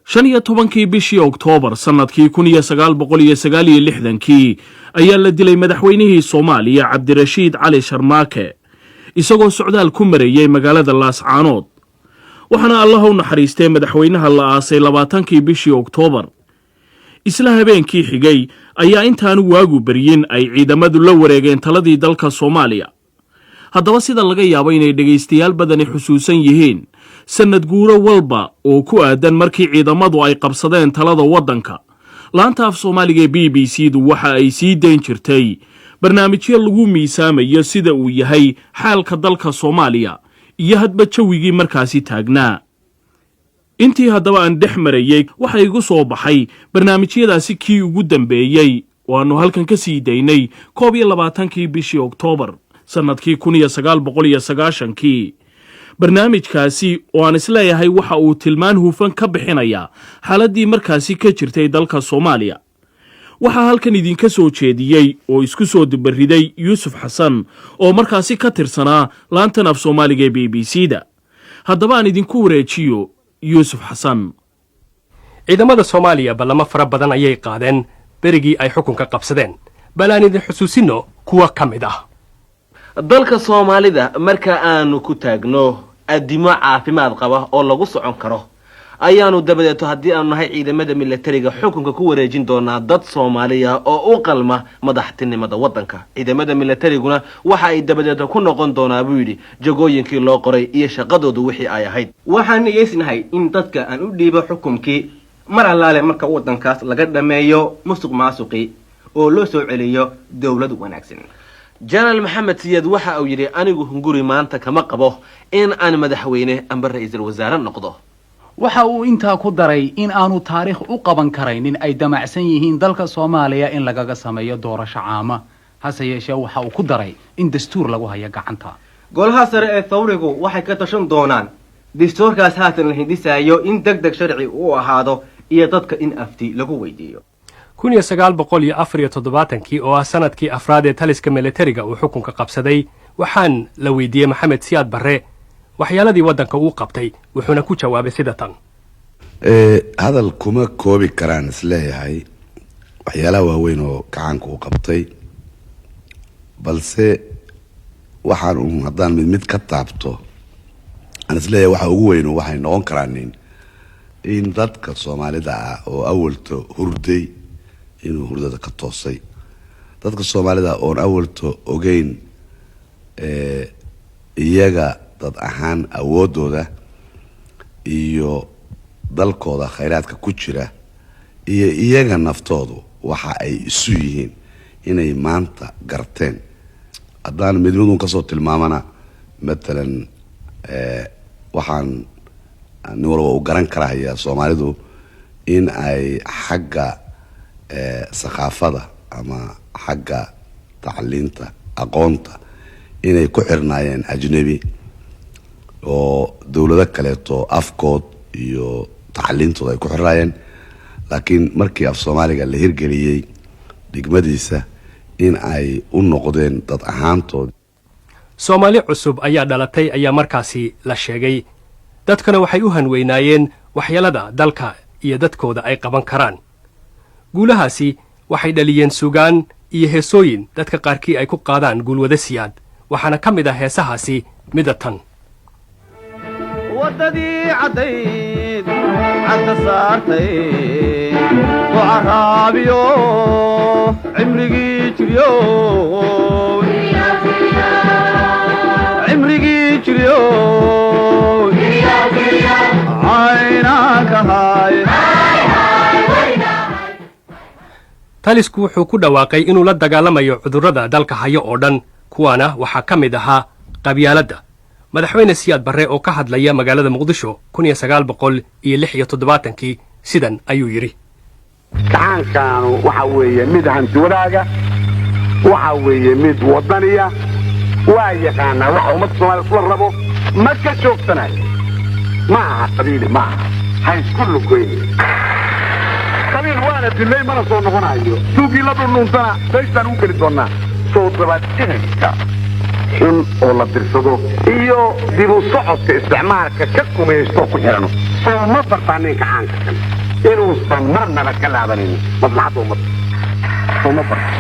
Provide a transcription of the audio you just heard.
15 bishii Oktoobar sanadkii 1969 ayaa la dilay madaxweynihii Soomaaliya Cabdirashiid Cali Sharmaake isagoo socdaal ku mareeyay magaalada Laascaanood waxaana Allah u naxariistay madaxweynaha la aasay 20 bishii Oktoobar isla habeenkii xigay ayaa intaan waagu baryin ay ciidamadu la wareegeen taladii dalka Soomaaliya haddaba sida laga yaabo inay dhageystayaal badan xusuusan yihiin sanad guuro walba oo ku aadan markii ciidamadu ay qabsadeen talada wadanka laanta af Soomaaliga BBC-du waxa ay sii deyn jirtay barnaamijyo lagu miisaamayo sida uu yahay xaalka dalka Soomaaliya iyo hadba jawigii markaasi taagnaa intii haddaba aan dhex marayay waxa igu soo baxay barnaamijyadaasi kii ugu dambeeyay waanu halkan ka sii daynay 22 bishii Oktoobar sanadkii 1990 barnaamijkaasi oo aan isleeyahay waxa uu tilmaan hufan ka bixinaya xaaladii markaasi ka jirtay dalka Soomaaliya waxa halkan idinka soo jeediyay oo isku soo dibariday Yuusuf Xasan oo markaasi ka tirsanaa laantan af Soomaaliga BBC-da haddaba aan idinku wareejiyo Yuusuf Xasan ciidamada Soomaaliya balama fara badan ayay qaadeen berigii ay xukunka qabsadeen balaan idin xusuusino kuwa kamid ah dalka Soomaalida marka aanu ku taagno adimo caafimaad qaba oo lagu socon karo ayaanu dabadeeto haddii aanu nahay ciidamada militariga xukunka ku wareejin doonaa dad Soomaaliya oo u qalma madaxtinimada wadanka ciidamada militariguna waxa ay dabadeeto ku noqon doonaa buu yiri jagooyinkii loo qoray iyo shaqadoodu wixii ay ahayd waxaan niyeysnahay in dadka aan u dhiibo xukunkii mar allaale marka wadankaas laga dhameeyo musuqmaasuqi oo loo soo celiyo dawlad wanaagsan General Maxamed Siyaad waxa uu yiri anigu hunguri maanta kama qabo in aan madaxweyne amba ra'iisul wasaare noqdo waxa uu intaa ku daray in aanu taariikh u qaban karaynin ay damacsan yihiin dalka Soomaaliya in lagaga sameeyo doorasho caama hase yeeshee waxa uu ku daray in dastuur lagu hayo gacanta golaha sare ee thawrigu waxay ka tashan doonaan dastuurkaas haatan la hindisaayo in degdeg sharci u ahaado iyo dadka in afti lagu weydiiyo 1974 oo sanadkii afraad ee taliska militariga uu xukunka qabsaday waxaan la weydiiyay Maxamed Siyaad Barre waxyaaladii wadanka uu qabtay wuxuuna ku jawaabay sida tan hadal kuma koobi karaan isleeyahay waxyaalaha waaweyn oo gacanka uu qabtay balse waxaan haddaan mid ka taabto aan isleeyahay waxa ugu weyn waxay noqon karaan in dadka Soomaalida ah oo awalto hurday inuu hurdada ka toosay dadka Soomaalida oo awalto ogeyn iyaga dad ahaan awoodooda iyo dalkooda khayraadka ku jira iyo iyaga naftoodu waxa ay isu yihiin inay maanta garteen haddaan midnimadu ka soo tilmaamana matalan waxaan nin walba u garan karaya Soomaalidu in ay xagga saqaafada ama xagga tacliinta aqoonta inay ku xirnaayeen ajnabi oo dawlado kaleeto afkood iyo tacliintooda ay ku xirnaayeen laakiin markii af Soomaaliga la hirgeliyay digmadiisa in ay u noqdeen dad ahaantood Soomaali cusub ayaa dhalatay ayaa markaasi la sheegay dadkana waxay u hanweynaayeen waxyaalada dalka iyo dadkooda ay qaban karaan guulahaasi waxay dhaliyeen sugaan iyo heesooyin dadka qaarkii ay ku qaadaan guulwada siyaad waxaana ka mid ah heesahaasi midatan wadadii cadayd canta saartay وعرابيو عمري جريو عمري جريو عيناك هاي talisku wuxuu ku dhawaaqay inuu la dagaalamayo cudurrada dalka hayo oo dhan kuwaana waxaa ka mid ahaa qabyaaladda madaxweyne Siyaad Barre oo ka hadlaya magaalada Muqdisho 1976 sidan ayuu yiri kaankaanu waxa weeye mid hantiwadaaga waxa weeye mid wadaniya waa yaqaana waxa ummad Soomaaliyeed la rabo ma ka joogsanay ma aha qabiil ma hay kullu goyn qabiil waana dilay mana soo noqonayo suuqii la dhuntana saysan u kali doona soo dabaadinka in oo la dirsado iyo dib u socodka isticmaalka ka kumaysto ku xirano soo ma bartaa ninka caanka kan inuusan marnaba ka laabanin maslaxadda ummadda soo ma barta